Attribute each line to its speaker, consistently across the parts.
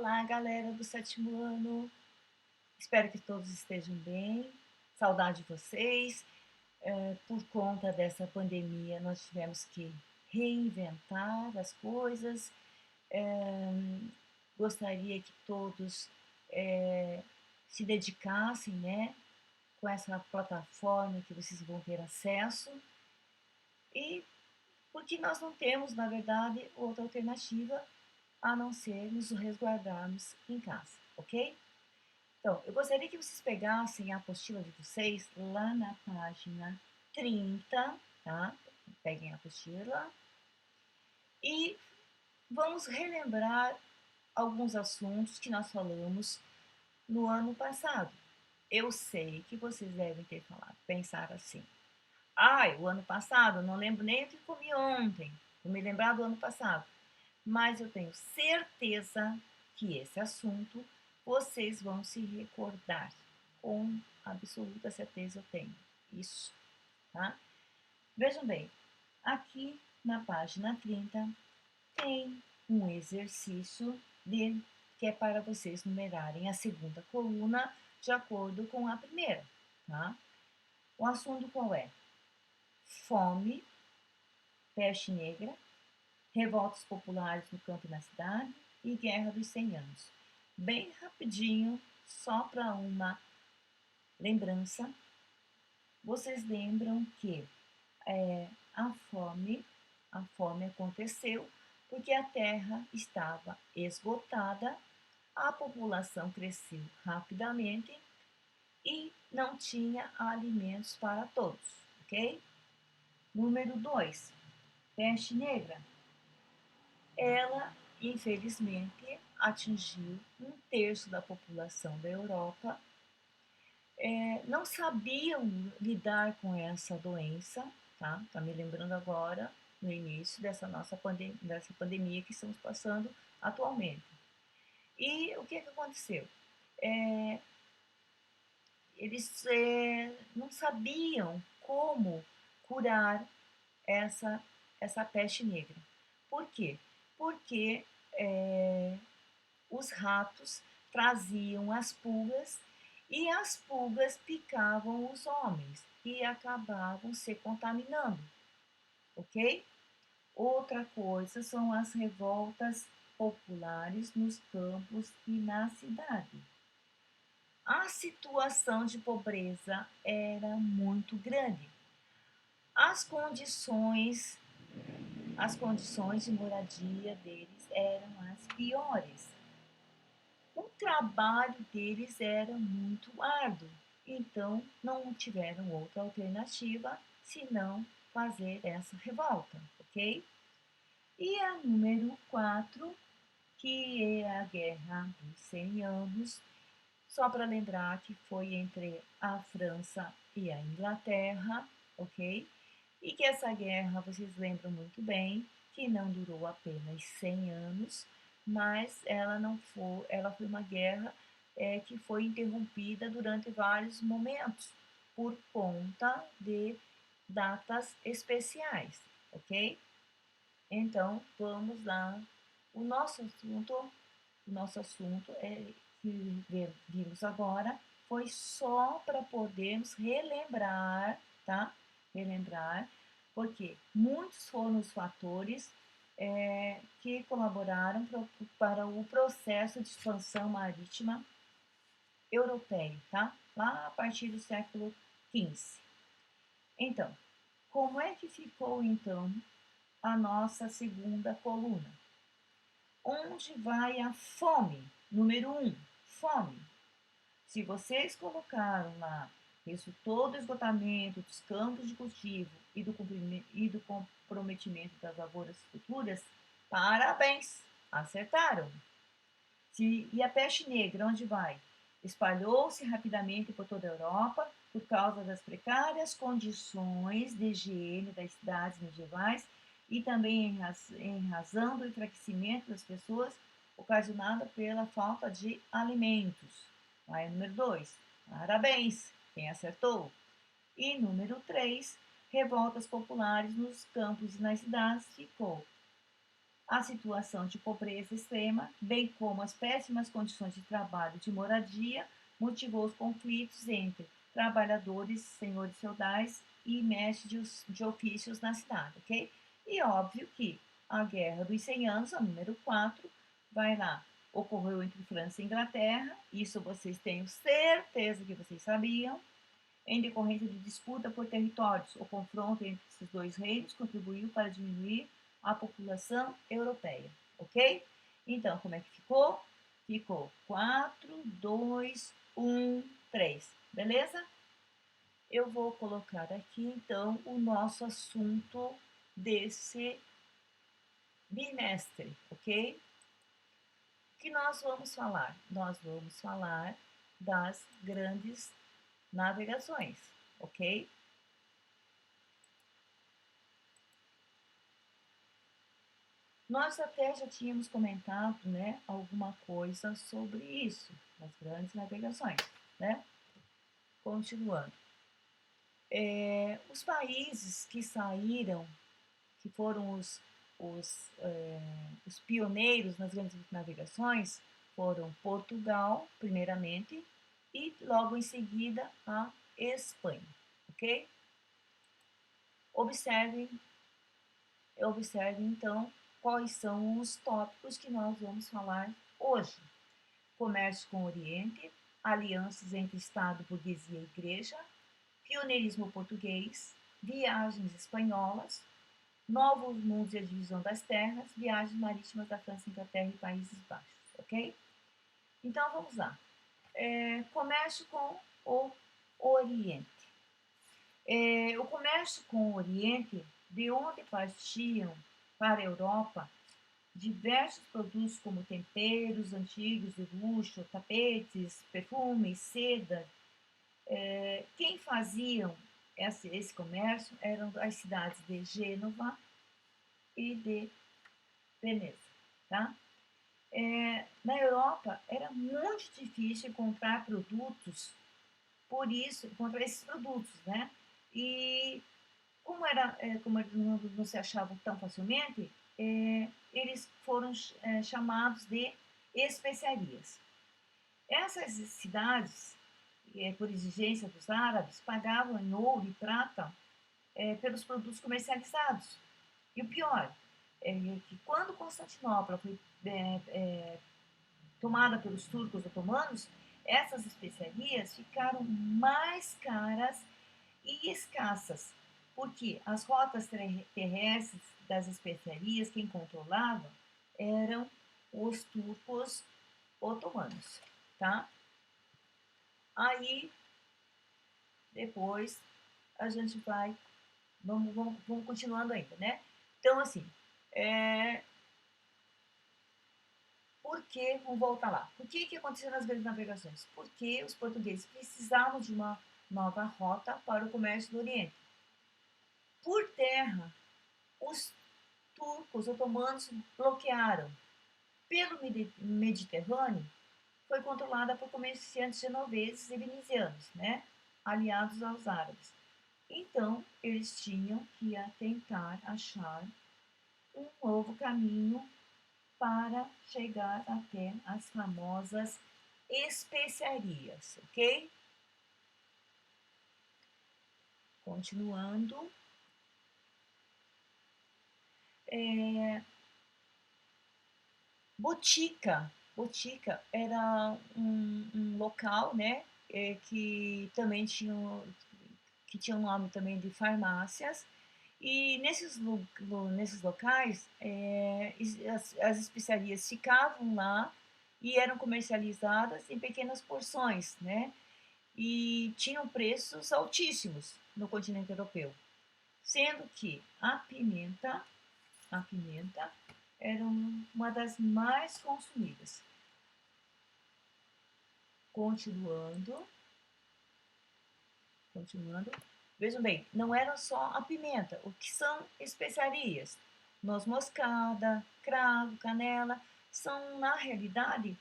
Speaker 1: Olá, galera do sétimo ano. Espero que todos estejam bem. Saudade de vocês. Por conta dessa pandemia, nós tivemos que reinventar as coisas. Gostaria que todos se dedicassem, né, com essa plataforma que vocês vão ter acesso. E porque nós não temos, na verdade, outra alternativa a não ser nos resguardarmos em casa, ok? Então, eu gostaria que vocês pegassem a apostila de vocês lá na página 30, tá? Peguem a apostila e vamos relembrar alguns assuntos que nós falamos no ano passado. Eu sei que vocês devem ter falado, pensar assim. Ai, o ano passado, eu não lembro nem o que comi ontem. Vou me lembrar do ano passado. Mas eu tenho certeza que esse assunto vocês vão se recordar. Com absoluta certeza eu tenho isso, tá? Vejam bem, aqui na página 30 tem um exercício que é para vocês numerarem a segunda coluna de acordo com a primeira, tá? O assunto qual é? Fome, peste negra, revoltas populares no campo e na cidade e Guerra dos 100 Anos. Bem rapidinho, só para uma lembrança, vocês lembram que a fome, a fome aconteceu porque a terra estava esgotada, a população cresceu rapidamente e não tinha alimentos para todos, ok? Número 2, peste negra. Ela, infelizmente, atingiu um terço da população da Europa. Não sabiam lidar com essa doença, tá? Tá me lembrando agora, no início dessa pandemia que estamos passando atualmente. E o que aconteceu? Eles não sabiam como curar essa, essa peste negra. Por quê? Porque os ratos traziam as pulgas e as pulgas picavam os homens e acabavam se contaminando, ok? Outra coisa são as revoltas populares nos campos e na cidade. A situação de pobreza era muito grande. As condições, as condições de moradia deles eram as piores. O trabalho deles era muito árduo, então não tiveram outra alternativa senão fazer essa revolta, ok? E a número 4, que é a Guerra dos 100 Anos, só para lembrar que foi entre a França e a Inglaterra, ok? E que essa guerra, vocês lembram muito bem, que não durou apenas 100 anos, mas ela foi uma guerra que foi interrompida durante vários momentos por conta de datas especiais, ok? Então, vamos lá. O nosso assunto que vimos agora foi só para podermos relembrar, tá? Relembrar, porque muitos foram os fatores que colaboraram para o processo de expansão marítima europeio, tá? Lá a partir do século XV. Então, como é que ficou então a nossa segunda coluna? Onde vai a fome? Número 1, fome. Se vocês colocaram lá resultou do esgotamento dos campos de cultivo e do comprometimento das lavouras futuras, parabéns, acertaram. E a peste negra, onde vai? Espalhou-se rapidamente por toda a Europa por causa das precárias condições de higiene das cidades medievais e também em razão do enfraquecimento das pessoas ocasionada pela falta de alimentos. Aí, número 2, parabéns, quem acertou? E número 3, revoltas populares nos campos e nas cidades ficou. A situação de pobreza extrema, bem como as péssimas condições de trabalho e de moradia, motivou os conflitos entre trabalhadores, senhores feudais e mestres de ofícios na cidade, ok? E óbvio que a Guerra dos 100 Anos, a número 4, vai lá, ocorreu entre França e Inglaterra, isso vocês tenho certeza que vocês sabiam, em decorrência de disputa por territórios. O confronto entre esses dois reinos contribuiu para diminuir a população europeia, ok? Então, como é que ficou? Ficou 4, 2, 1, 3, beleza? Eu vou colocar aqui, então, o nosso assunto desse bimestre, ok? O que nós vamos falar? Nós vamos falar das grandes navegações, ok? Nós até já tínhamos comentado, né, alguma coisa sobre isso, nas grandes navegações, né? Continuando. Os países que saíram, que foram os pioneiros nas grandes navegações, foram Portugal, primeiramente, e logo em seguida a Espanha, ok? Observem, observem então quais são os tópicos que nós vamos falar hoje. Comércio com o Oriente, alianças entre Estado, burguesia e igreja, pioneirismo português, viagens espanholas, novos mundos e a divisão das terras, viagens marítimas da França, Inglaterra e Países Baixos, ok? Então vamos lá. Comércio com o Oriente. O comércio com o Oriente, de onde partiam para a Europa diversos produtos como temperos antigos de luxo, tapetes, perfumes, seda. Quem faziam esse comércio eram as cidades de Gênova e de Veneza, tá? Na Europa era muito difícil encontrar produtos, por isso, encontrar esses produtos, né? E como não se achavam tão facilmente, eles foram chamados de especiarias. Essas cidades, por exigência dos árabes, pagavam em ouro e prata pelos produtos comercializados. E o pior é que quando Constantinopla foi tomada pelos turcos otomanos, essas especiarias ficaram mais caras e escassas, porque as rotas terrestres das especiarias, quem controlava eram os turcos otomanos, tá? Aí, depois, a gente vai, vamos continuando ainda, né? Então, assim, por que, vamos voltar lá, por que aconteceu nas grandes navegações? Porque os portugueses precisavam de uma nova rota para o comércio do Oriente. Por terra, os turcos otomanos bloquearam. Pelo Mediterrâneo, foi controlada por comerciantes genoveses e venezianos, né, aliados aos árabes. Então, eles tinham que tentar achar um novo caminho para chegar até as famosas especiarias, ok? Continuando. Botica era um local, né, que tinha um nome também de farmácias, e nesses locais as especiarias ficavam lá e eram comercializadas em pequenas porções, né, e tinham preços altíssimos no continente europeu, sendo que a pimenta era uma das mais consumidas. Continuando, continuando. Vejam bem, não era só a pimenta, o que são especiarias? Noz moscada, cravo, canela, são na realidade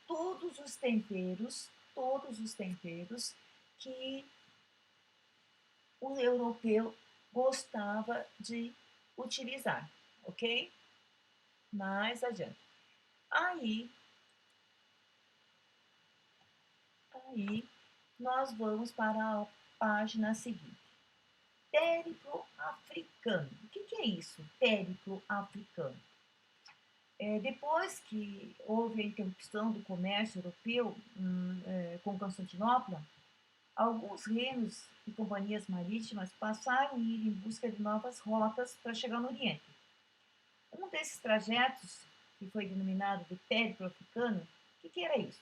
Speaker 1: todos os temperos que o europeu gostava de utilizar, ok? mais adiante. Aí, aí nós vamos para a página seguinte. Périplo africano. O que é isso, périplo africano? Depois que houve a interrupção do comércio europeu com Constantinopla, alguns reinos e companhias marítimas passaram a ir em busca de novas rotas para chegar no Oriente. Um desses trajetos, que foi denominado de périplo africano, o que era isso?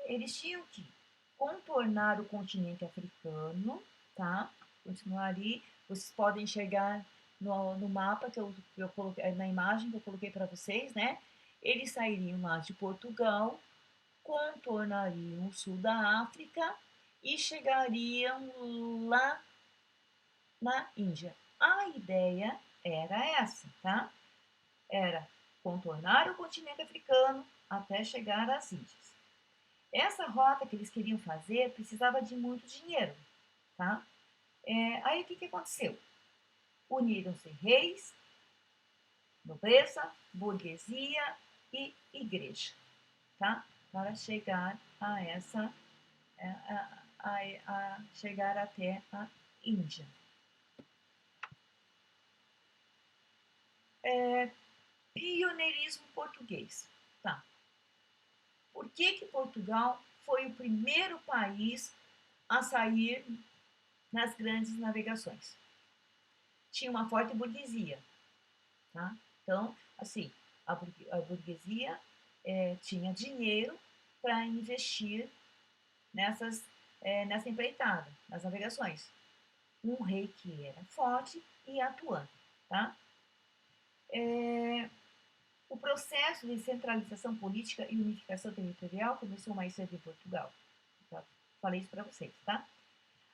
Speaker 1: Eles tinham que contornar o continente africano, tá? Continuar ali. Vocês podem enxergar no mapa que eu coloquei, na imagem que eu coloquei para vocês, né? Eles sairiam lá de Portugal, contornariam o sul da África e chegariam lá na Índia. A ideia era essa, tá? Era contornar o continente africano até chegar às Índias. Essa rota que eles queriam fazer precisava de muito dinheiro, tá? Aí o que aconteceu? Uniram-se reis, nobreza, burguesia e igreja, tá? Para chegar a essa, a chegar até a Índia. Pioneirismo português, tá? Por que Portugal foi o primeiro país a sair nas grandes navegações? Tinha uma forte burguesia, tá? Então, assim, a burguesia tinha dinheiro para investir nessa empreitada, nas navegações. Um rei que era forte e atuante, tá? O processo de centralização política e unificação territorial começou mais cedo em Portugal. Já falei isso para vocês, tá?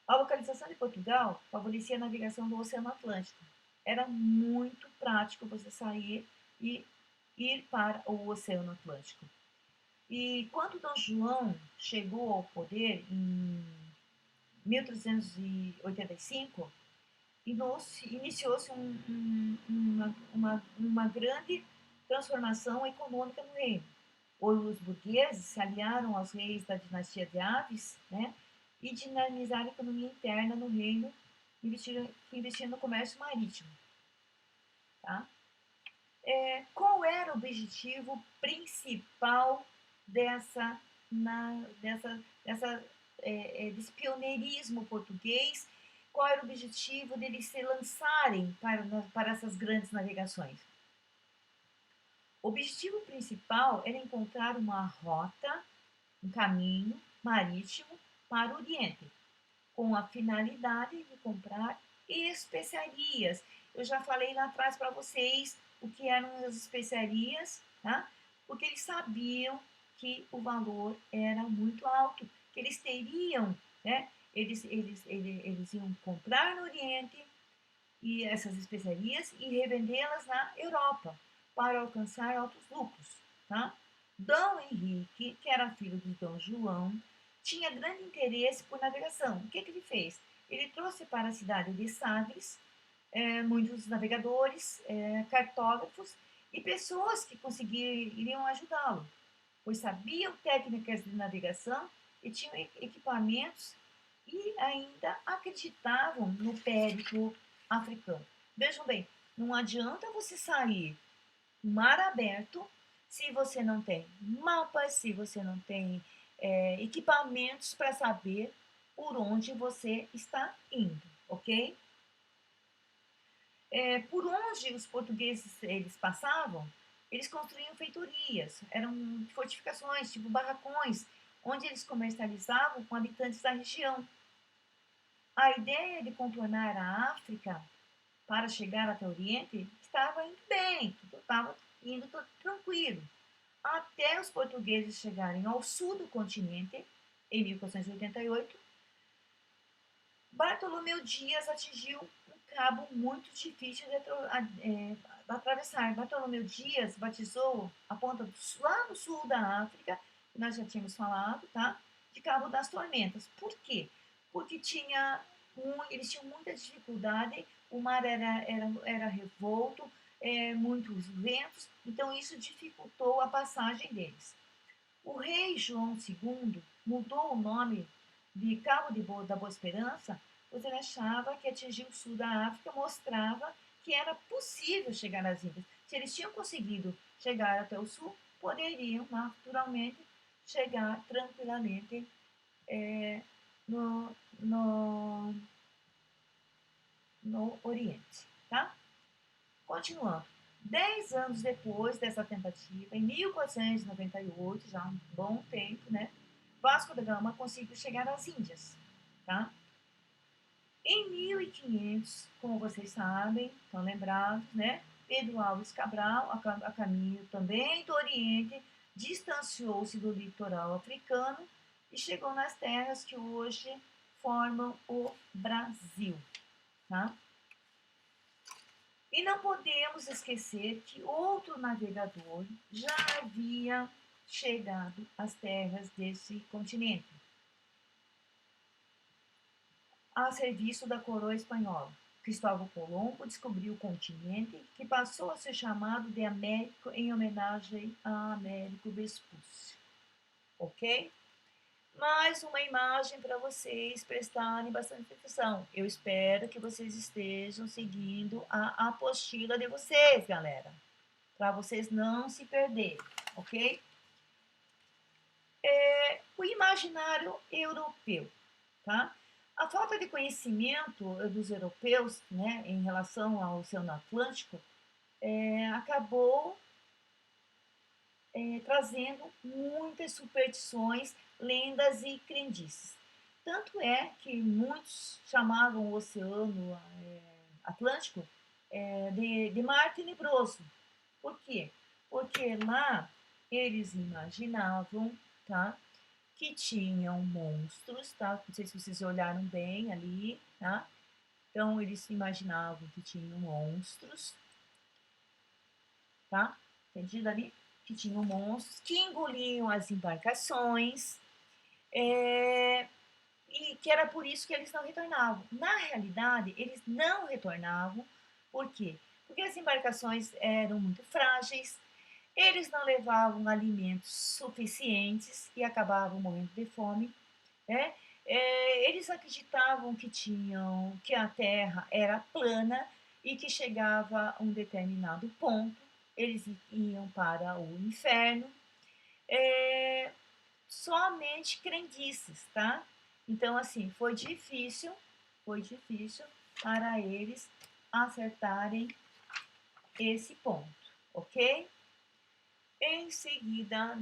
Speaker 1: A localização de Portugal favorecia a navegação do Oceano Atlântico. Era muito prático você sair e ir para o Oceano Atlântico. E quando Dom João chegou ao poder em 1385, iniciou-se uma grande transformação econômica no reino. Os burgueses se aliaram aos reis da dinastia de Aves, né, e dinamizaram a economia interna no reino, investindo no comércio marítimo. Tá? Qual era o objetivo principal desse pioneirismo português? Qual era o objetivo deles se lançarem para essas grandes navegações? O objetivo principal era encontrar uma rota, um caminho marítimo para o Oriente, com a finalidade de comprar especiarias. Eu já falei lá atrás para vocês o que eram as especiarias, tá? Porque eles sabiam que o valor era muito alto, que eles teriam, né? Eles iam comprar no Oriente e essas especiarias e revendê-las na Europa para alcançar altos lucros, tá? Dom Henrique, que era filho de Dom João, tinha grande interesse por navegação. O que ele fez? Ele trouxe para a cidade de Sagres muitos navegadores, cartógrafos e pessoas que conseguiriam ajudá-lo, pois sabiam técnicas de navegação e tinham equipamentos e ainda acreditavam no périplo africano. Vejam bem, não adianta você sair mar aberto se você não tem mapas, se você não tem equipamentos para saber por onde você está indo, ok? Por onde os portugueses eles passavam, eles construíam feitorias, eram fortificações, tipo barracões, onde eles comercializavam com habitantes da região. A ideia de contornar a África para chegar até o Oriente estava indo bem, tudo estava indo tudo tranquilo. Até os portugueses chegarem ao sul do continente, em 1488, Bartolomeu Dias atingiu um cabo muito difícil de atravessar. Bartolomeu Dias batizou a ponta lá no sul da África, que nós já tínhamos falado, tá? De Cabo das Tormentas. Por quê? Porque eles tinham muita dificuldade, o mar era revolto, muitos ventos, então isso dificultou a passagem deles. O rei João II mudou o nome de da Boa Esperança, pois ele achava que atingir o sul da África mostrava que era possível chegar às ilhas. Se eles tinham conseguido chegar até o sul, poderiam naturalmente chegar tranquilamente no, no, no Oriente. Tá? Continuando. 10 anos depois dessa tentativa, em 1498, já um bom tempo, né? Vasco da Gama conseguiu chegar às Índias, tá? Em 1500, como vocês sabem, estão lembrados, né? Pedro Álvares Cabral, a caminho também do Oriente, distanciou-se do litoral africano e chegou nas terras que hoje formam o Brasil, tá? E não podemos esquecer que outro navegador já havia chegado às terras desse continente, a serviço da coroa espanhola. Cristóvão Colombo descobriu o continente, que passou a ser chamado de Américo em homenagem a Américo Vespucci. Ok? Mais uma imagem para vocês prestarem bastante atenção. Eu espero que vocês estejam seguindo a apostila de vocês, galera, para vocês não se perderem, ok? O imaginário europeu, tá? A falta de conhecimento dos europeus, né, em relação ao Oceano Atlântico, acabou trazendo muitas superstições, lendas e crendices. Tanto é que muitos chamavam o Oceano Atlântico de mar tenebroso. Por quê? Porque lá eles imaginavam, tá, que tinham monstros, tá? Não sei se vocês olharam bem ali, tá? Então eles imaginavam que tinham monstros, tá? Entendido ali? Que tinham monstros que engoliam as embarcações, e que era por isso que eles não retornavam. Na realidade, eles não retornavam, por quê? Porque as embarcações eram muito frágeis, eles não levavam alimentos suficientes e acabavam morrendo de fome, né? Eles acreditavam que a Terra era plana e que chegava a um determinado ponto, eles iam para o inferno. É, somente crendices, tá? Então, assim, foi difícil para eles acertarem esse ponto, ok? Em seguida,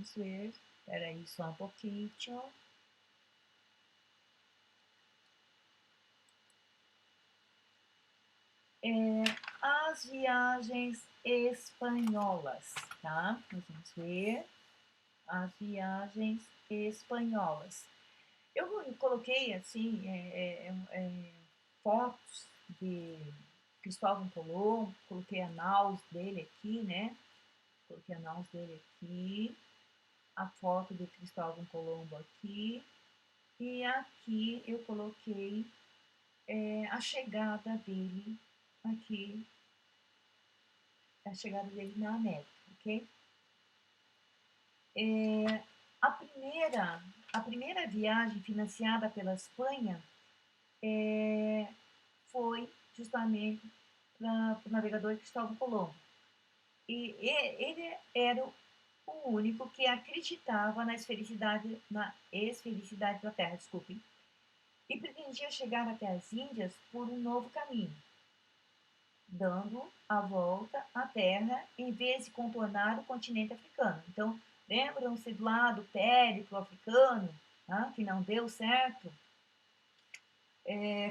Speaker 1: espera aí só um pouquinho. As viagens espanholas, tá? Nós vamos ver as viagens espanholas. Eu coloquei, assim, fotos de Cristóvão Colombo, coloquei a naus dele aqui, né? Coloquei a naus dele aqui, a foto de Cristóvão Colombo aqui, e aqui eu coloquei a chegada dele aqui, a chegada dele na América, ok? A primeira, a primeira viagem financiada pela Espanha foi justamente para o navegador Cristóvão Colombo. E ele era o único que acreditava na esfericidade da Terra, desculpem, e pretendia chegar até as Índias por um novo caminho, dando a volta à Terra em vez de contornar o continente africano. Então, lembram-se lá do périplo africano, tá? Que não deu certo?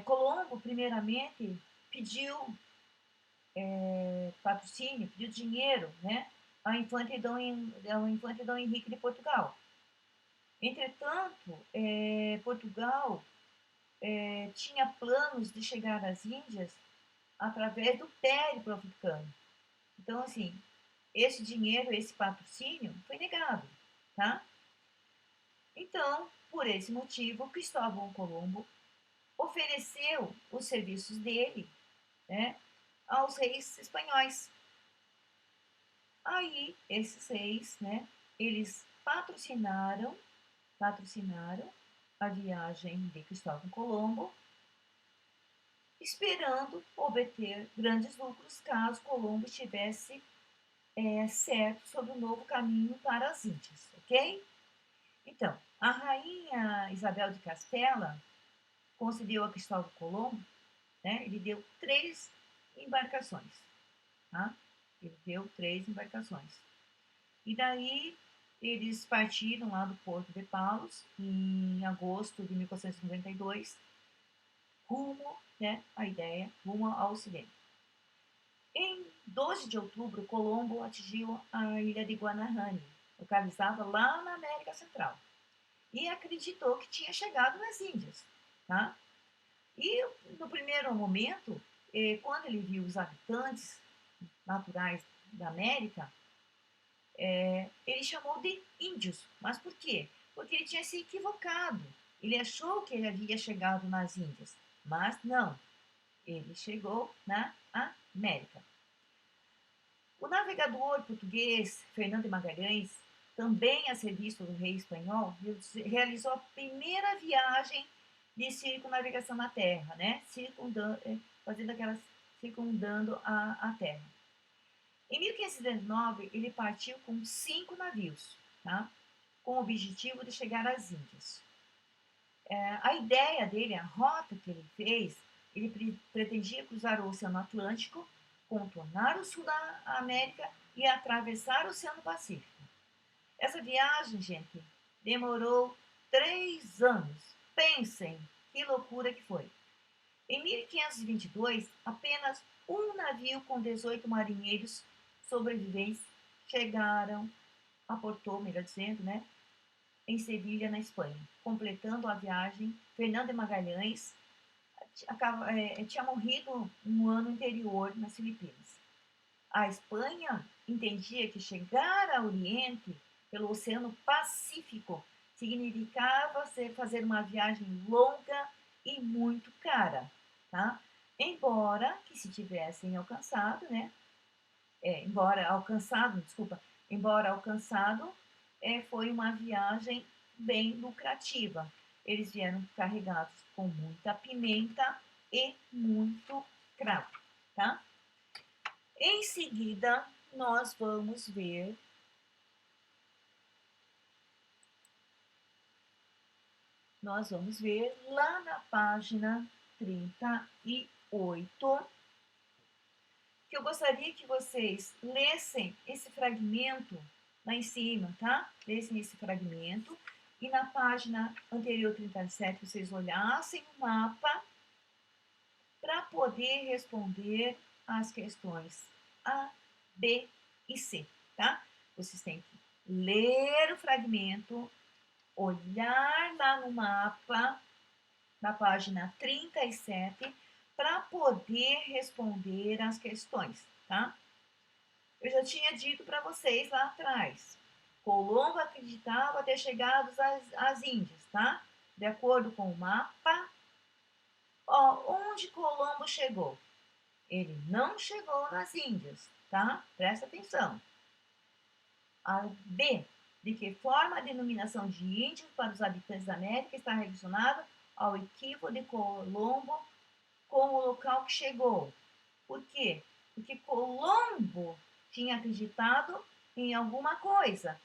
Speaker 1: Colombo, primeiramente, pediu patrocínio, pediu dinheiro, né, ao infante Dom Henrique de Portugal. Entretanto, Portugal tinha planos de chegar às Índias através do périplo africano. Então, assim, esse dinheiro, esse patrocínio foi negado, tá? Então, por esse motivo, Cristóvão Colombo ofereceu os serviços dele, né, aos reis espanhóis. Aí, esses reis, né, eles patrocinaram a viagem de Cristóvão Colombo, esperando obter grandes lucros caso Colombo estivesse certo sobre o novo caminho para as Índias, ok? Então, a rainha Isabel de Castela concedeu a Cristóvão Colombo, né, ele deu 3 embarcações, tá? Ele deu 3 embarcações. E daí eles partiram lá do Porto de Palos em agosto de 1492, rumo, né, a ideia, rumo ao Ocidente. Em 12 de outubro, Colombo atingiu a ilha de Guanahani, localizada lá na América Central, e acreditou que tinha chegado nas Índias, tá? E no primeiro momento, quando ele viu os habitantes naturais da América, ele chamou de índios. Mas por quê? Porque ele tinha se equivocado. Ele achou que ele havia chegado nas Índias, mas não. Ele chegou na América. O navegador português Fernando de Magalhães, também a serviço do rei espanhol, realizou a primeira viagem de circunnavegação na Terra, né? Circundando a Terra. Em 1519, ele partiu com 5 navios, tá? Com o objetivo de chegar às Índias. A ideia dele, a rota que ele fez, ele pretendia cruzar o Oceano Atlântico, contornar o sul da América e atravessar o Oceano Pacífico. Essa viagem, gente, demorou 3 anos. Pensem que loucura que foi. Em 1522, apenas um navio com 18 marinheiros sobreviventes aportou, melhor dizendo, né, em Sevilha, na Espanha. Completando a viagem, Fernando de Magalhães tinha morrido um ano anterior nas Filipinas. A Espanha entendia que chegar ao Oriente pelo Oceano Pacífico significava fazer uma viagem longa e muito cara, tá? Embora que se tivessem alcançado, né? Embora alcançado, foi uma viagem bem lucrativa. Eles vieram carregados com muita pimenta e muito cravo, tá? Em seguida, nós vamos ver lá na página 38, que eu gostaria que vocês lessem esse fragmento lá em cima, tá? Lessem esse fragmento e na página anterior 37 vocês olhassem o mapa para poder responder as questões A, B e C, tá? Vocês têm que ler o fragmento, olhar lá no mapa, na página 37, para poder responder as questões, tá? Eu já tinha dito para vocês lá atrás. Colombo acreditava ter chegado às Índias, tá? De acordo com o mapa, onde Colombo chegou? Ele não chegou nas Índias, tá? Presta atenção. A B. De que forma a denominação de índios para os habitantes da América está relacionada ao equívoco de Colombo com o local que chegou? Por quê? Porque Colombo tinha acreditado em alguma coisa.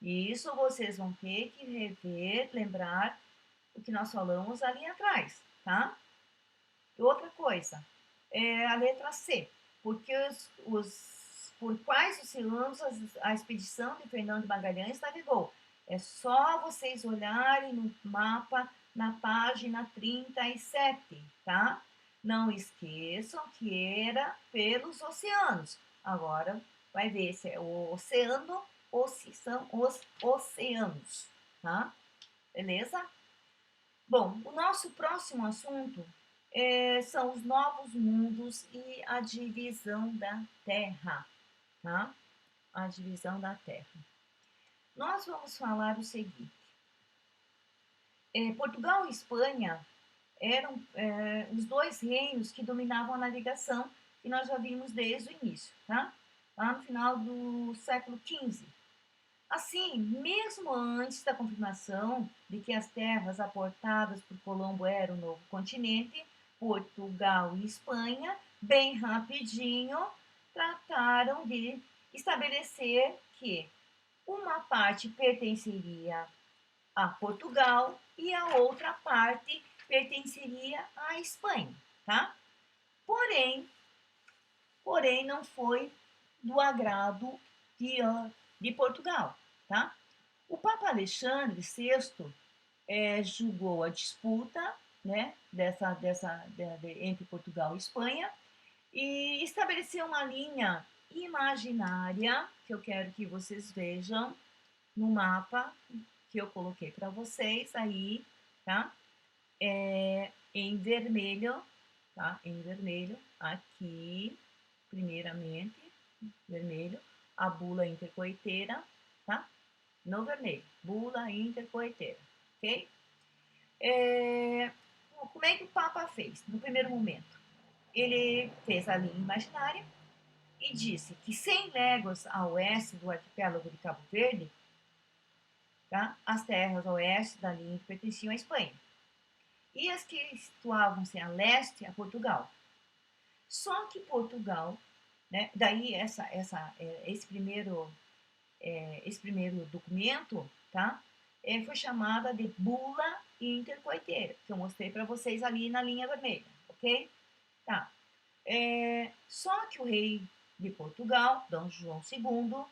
Speaker 1: E isso vocês vão ter que rever, lembrar o que nós falamos ali atrás, tá? Outra coisa, a letra C. Porque por quais oceanos a expedição de Fernando de Magalhães navegou? É só vocês olharem no mapa na página 37, tá? Não esqueçam que era pelos oceanos. Agora vai ver se é o oceano ou se são os oceanos, tá? Beleza? Bom, o nosso próximo assunto são os novos mundos e a divisão da Terra, tá? A divisão da Terra. Nós vamos falar o seguinte: Portugal e Espanha eram os dois reinos que dominavam a navegação, que nós já vimos desde o início, tá? Lá no final do século XV. Assim, mesmo antes da confirmação de que as terras aportadas por Colombo eram o novo continente, Portugal e Espanha, bem rapidinho, trataram de estabelecer que uma parte pertenceria a Portugal e a outra parte pertenceria à Espanha, tá? Porém, porém não foi do agrado de Portugal, tá? O Papa Alexandre VI julgou a disputa, né, entre Portugal e Espanha e estabeleceu uma linha imaginária que eu quero que vocês vejam no mapa que eu coloquei para vocês aí, tá? Em vermelho, tá? Em vermelho, aqui, primeiramente, vermelho, a bula intercoiteira, tá? No vermelho, bula intercoiteira, ok? Como é que o Papa fez no primeiro momento? Ele fez a linha imaginária e disse que 100 léguas a oeste do arquipélago de Cabo Verde, tá? As terras a oeste da linha que pertenciam à Espanha, e as que situavam-se a leste a Portugal. Só que Portugal, né, daí esse primeiro documento, tá, foi chamada de Bula Intercoiteira, que eu mostrei para vocês ali na linha vermelha, ok? Tá. Só que o rei de Portugal, Dom João II,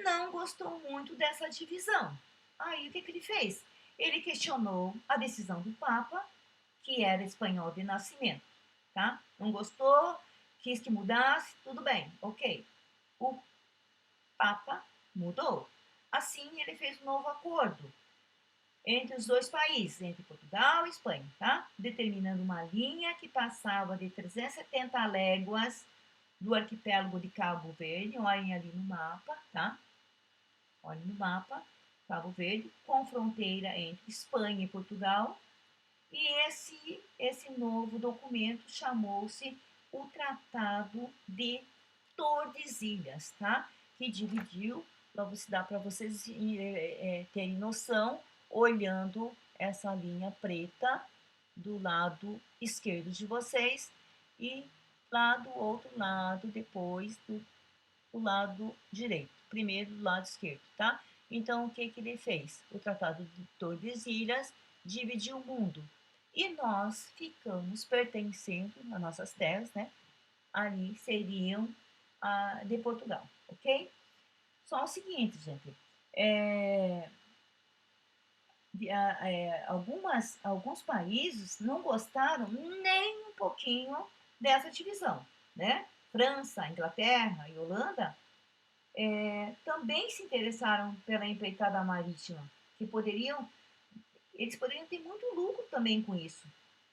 Speaker 1: não gostou muito dessa divisão. Aí o que ele fez? Ele questionou a decisão do Papa, que era espanhol de nascimento, tá? Não gostou, quis que mudasse, tudo bem, ok. O Papa mudou. Assim, ele fez um novo acordo entre os dois países, entre Portugal e Espanha, tá? Determinando uma linha que passava de 370 léguas do arquipélago de Cabo Verde, olhem ali no mapa, tá? Olhem no mapa, Cabo Verde, com fronteira entre Espanha e Portugal. E esse novo documento chamou-se o Tratado de Tordesilhas, tá? Que dividiu, para você dar para vocês terem noção, olhando essa linha preta do lado esquerdo de vocês e lá do outro lado, depois do lado direito, primeiro do lado esquerdo, tá? Então, o que ele fez? O Tratado de Tordesilhas dividiu o mundo e nós ficamos pertencendo às nossas terras, né? Ali seriam de Portugal, ok? Só o seguinte, gente, alguns países não gostaram nem um pouquinho dessa divisão, né? França, Inglaterra e Holanda também se interessaram pela empreitada marítima, que eles poderiam ter muito lucro também com isso.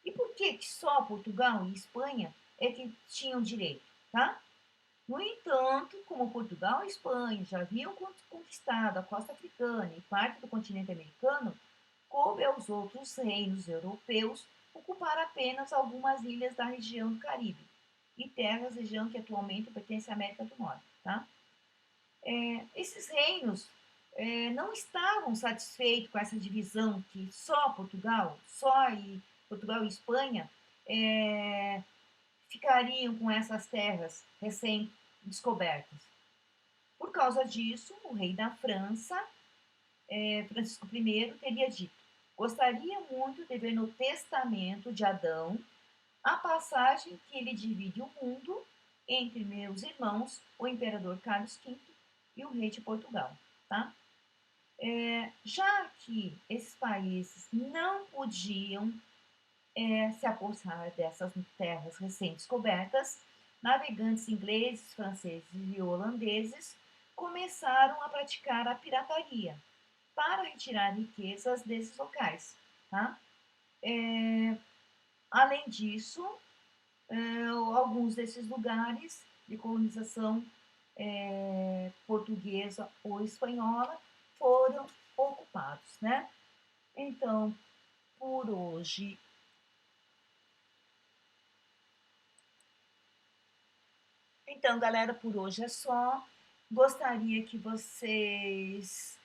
Speaker 1: E por que só Portugal e Espanha é que tinham direito, tá? No entanto, como Portugal e Espanha já haviam conquistado a costa africana e parte do continente americano, coube aos outros reinos europeus ocupar apenas algumas ilhas da região do Caribe e terras, região que atualmente pertence à América do Norte, tá? Esses reinos não estavam satisfeitos com essa divisão que Portugal e Espanha ficariam com essas terras recém-descobertas. Por causa disso, o rei da França, Francisco I, teria dito: gostaria muito de ver no testamento de Adão a passagem que ele divide o mundo entre meus irmãos, o imperador Carlos V e o rei de Portugal, tá? Já que esses países não podiam se apossar dessas terras recém-descobertas, navegantes ingleses, franceses e holandeses começaram a praticar a pirataria para retirar riquezas desses locais, tá? Além disso, alguns desses lugares de colonização portuguesa ou espanhola foram ocupados, né? Então, por hoje Então, galera, por hoje é só. Gostaria que vocês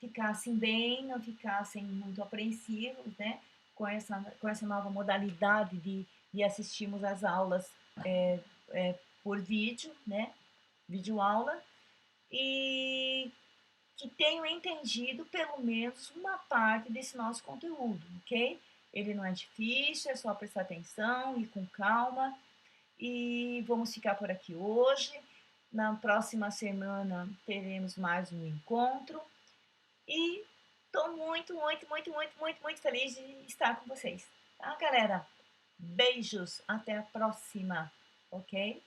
Speaker 1: ficassem bem, não ficassem muito apreensivos, né? Com essa nova modalidade de assistirmos as aulas por vídeo, né? Videoaula. E que tenham entendido pelo menos uma parte desse nosso conteúdo, ok? Ele não é difícil, é só prestar atenção e com calma. E vamos ficar por aqui hoje. Na próxima semana teremos mais um encontro. E estou muito, muito, muito, muito, muito, muito feliz de estar com vocês. Tá, galera? Beijos, até a próxima, ok?